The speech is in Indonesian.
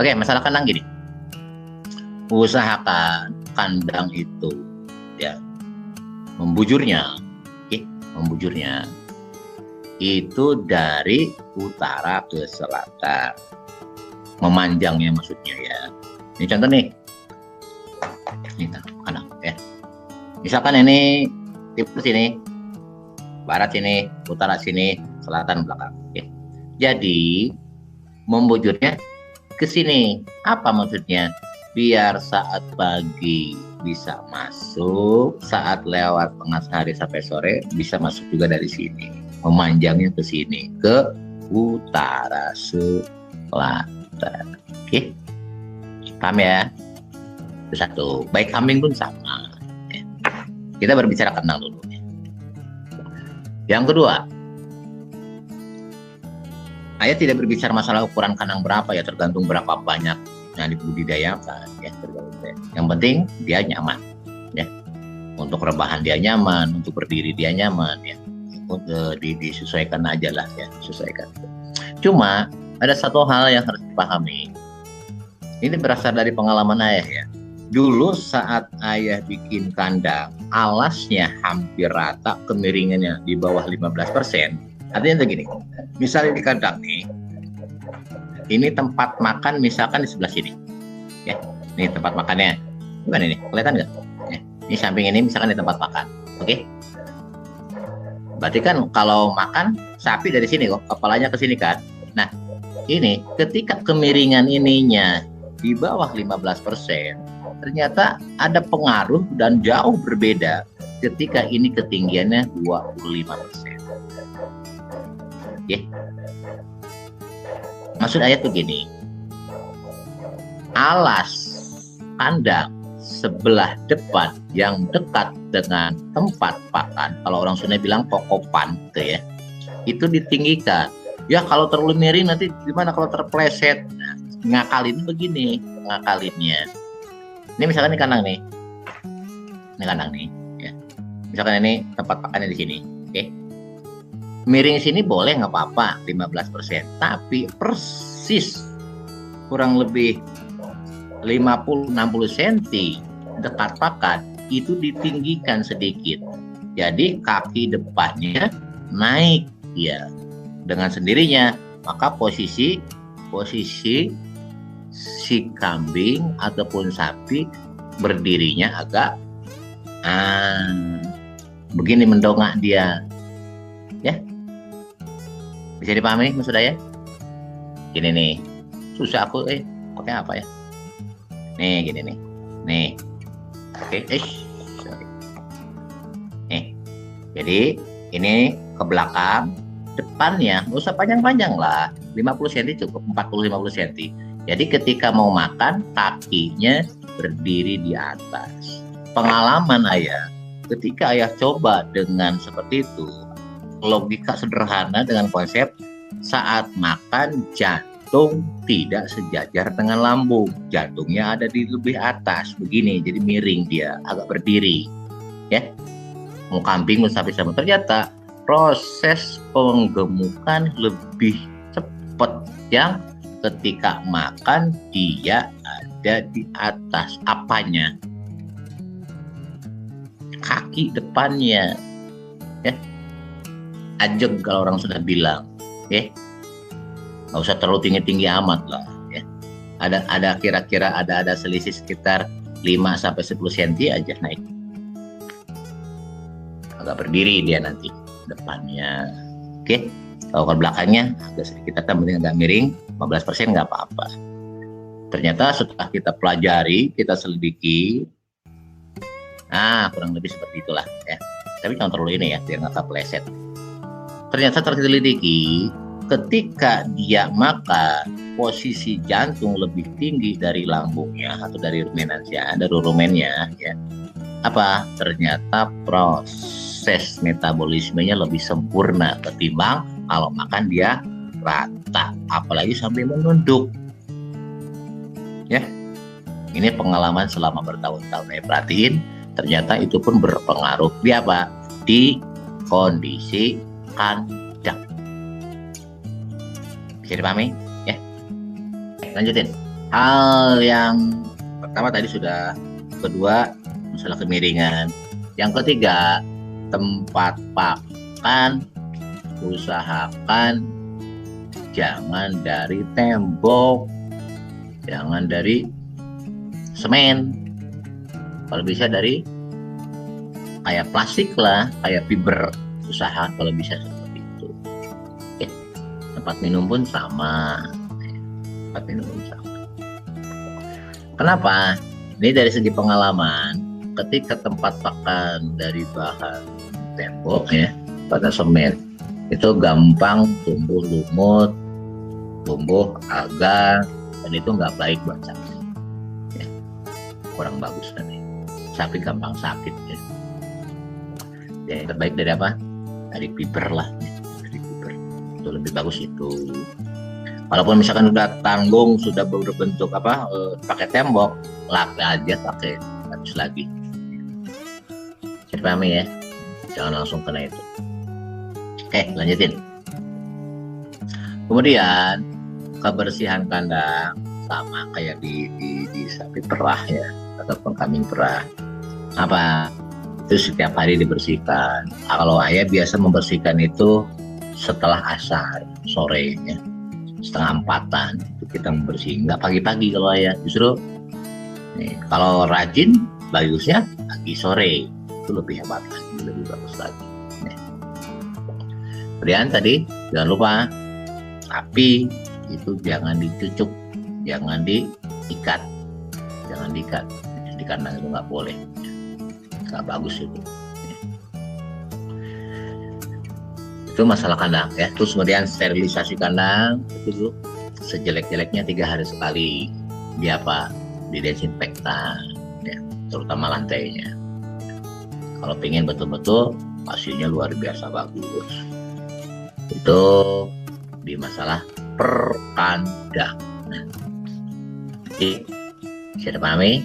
Oke, masalah kandang gini. Usahakan kandang itu ya membujurnya, membujurnya itu dari utara ke selatan, memanjangnya maksudnya ya. Ini contoh nih, ini kandang ya. Misalkan ini timur sini, barat sini, utara sini, selatan belakang. Ya. Jadi membujurnya ke sini. Apa maksudnya? Biar saat pagi bisa masuk, saat lewat tengah hari sampai sore bisa masuk juga dari sini. Memanjangnya ke sini, ke utara selatan. Oke, paham ya? Itu satu. Baik kambing pun sama. Ya. Kita berbicara kandang dulu. Yang kedua, saya tidak berbicara masalah ukuran kandang berapa ya, tergantung berapa banyak yang dibudidayakan ya, yang penting dia nyaman ya, untuk rebahan dia nyaman, untuk berdiri dia nyaman ya, disesuaikan aja lah ya, sesuaikan. Cuma ada satu hal yang harus dipahami, ini berasal dari pengalaman ayah ya. Dulu saat ayah bikin kandang, alasnya hampir rata, kemiringannya di bawah 15%. Artinya begini, misalnya di kandang nih, ini tempat makan misalkan di sebelah sini, ya. Ini tempat makannya, gimana ini? Kelihatan nggak? Ya. Ini samping ini misalkan di tempat makan, oke? Berarti kan kalau makan sapi dari sini kok, kepalanya ke sini kan? Nah, ini ketika kemiringan ininya di bawah 15%, ternyata ada pengaruh dan jauh berbeda ketika ini ketinggiannya 25%. Oke? Maksud ayat begini, alas kandang sebelah depan yang dekat dengan tempat pakan, kalau orang Sunda bilang kokopan gitu ya, itu ditinggikan. Ya kalau terlalu miring nanti gimana kalau terpleset? Nah, ngakalin begini, ngakalinnya. Ini misalkan ini kandang nih, ini kandang nih, ya. Misalkan ini tempat pakannya di sini, oke? Miring sini boleh nggak apa-apa 15%, tapi persis kurang lebih 50-60 cm dekat pakan itu ditinggikan sedikit. Jadi kaki depannya naik ya dengan sendirinya, maka posisi si kambing ataupun sapi berdirinya agak begini, mendongak dia ya. Bisa dipahami maksud saya? Gini nih, susah aku pakai apa ya? Nih gini nih, nih, oke, sorry. Nih, jadi ini ke belakang, depannya nggak usah panjang-panjang lah, 50 cm cukup, 40-50 cm. Jadi ketika mau makan kakinya berdiri di atas. Pengalaman ayah, ketika ayah coba dengan seperti itu, logika sederhana dengan konsep saat makan jantung tidak sejajar dengan lambung, jantungnya ada di lebih atas begini, jadi miring dia, agak berdiri ya. Mau kambing mau sapi sama, ternyata proses penggemukan lebih cepat yang ketika makan dia ada di atas apanya, kaki depannya ya. Ajeg kalau orang sudah bilang, ya, nggak usah terlalu tinggi-tinggi amat lah, ya. Ada kira-kira ada selisih sekitar 5-10 cm aja naik. Agak berdiri dia nanti depannya, oke. Kalau ke belakangnya agak sedikit penting agak miring, 15% nggak apa-apa. Ternyata setelah kita pelajari, kita selidiki, kurang lebih seperti itulah, ya. Tapi jangan terlalu ini ya, biar nggak kepleset. Ternyata terselidiki ketika dia makan posisi jantung lebih tinggi dari lambungnya atau dari rumennya ya. Apa? Ternyata proses metabolismenya lebih sempurna ketimbang kalau makan dia rata, apalagi sampai menunduk. Ya. Ini pengalaman selama bertahun-tahun saya perhatiin, ternyata itu pun berpengaruh di apa? Di kondisi kandang. Bisa dipahami ya? Lanjutin. Hal yang pertama tadi sudah, kedua masalah kemiringan, yang ketiga tempat pakan usahakan jangan dari tembok, jangan dari semen, kalau bisa dari kayak plastik lah, kayak fiber, usaha kalau bisa seperti itu. Oke. Tempat minum pun sama, tempat minum pun sama. Kenapa? Ini dari segi pengalaman, ketika tempat pakan dari bahan tembok ya, pada semen, itu gampang tumbuh lumut, tumbuh alga, dan itu nggak baik buat sapi. Ya, kurang bagus nanti. Sapi gampang sakit ya. Yang terbaik dari apa? Dari fiber lah, ya. Dari fiber itu lebih bagus itu. Walaupun misalkan udah tanggung, sudah berbentuk apa, pakai tembok, lap aja pakai habis lagi. Saya pahami ya, jangan langsung kena itu. Oke, lanjutin. Kemudian kebersihan kandang sama kayak di sapi perah ya, ataupun kambing perah. Apa? Itu setiap hari dibersihkan. Kalau ayah biasa membersihkan itu setelah asar sore ya, 3:30 itu kita membersihkan. Nggak pagi-pagi kalau ayah, justru nih, kalau rajin bagusnya pagi sore, itu lebih hebat lagi, lebih bagus lagi. Nih. Kemudian tadi jangan lupa sapi itu jangan dicucuk, jangan diikat, di kandang itu nggak boleh, nggak bagus itu. Itu masalah kandang ya. Terus kemudian sterilisasi kandang itu sejelek-jeleknya 3 hari sekali. Dia apa? Didesinfektan ya, terutama lantainya. Kalau pengen betul-betul hasilnya luar biasa bagus, itu di masalah perkandang. Jadi, saya pahami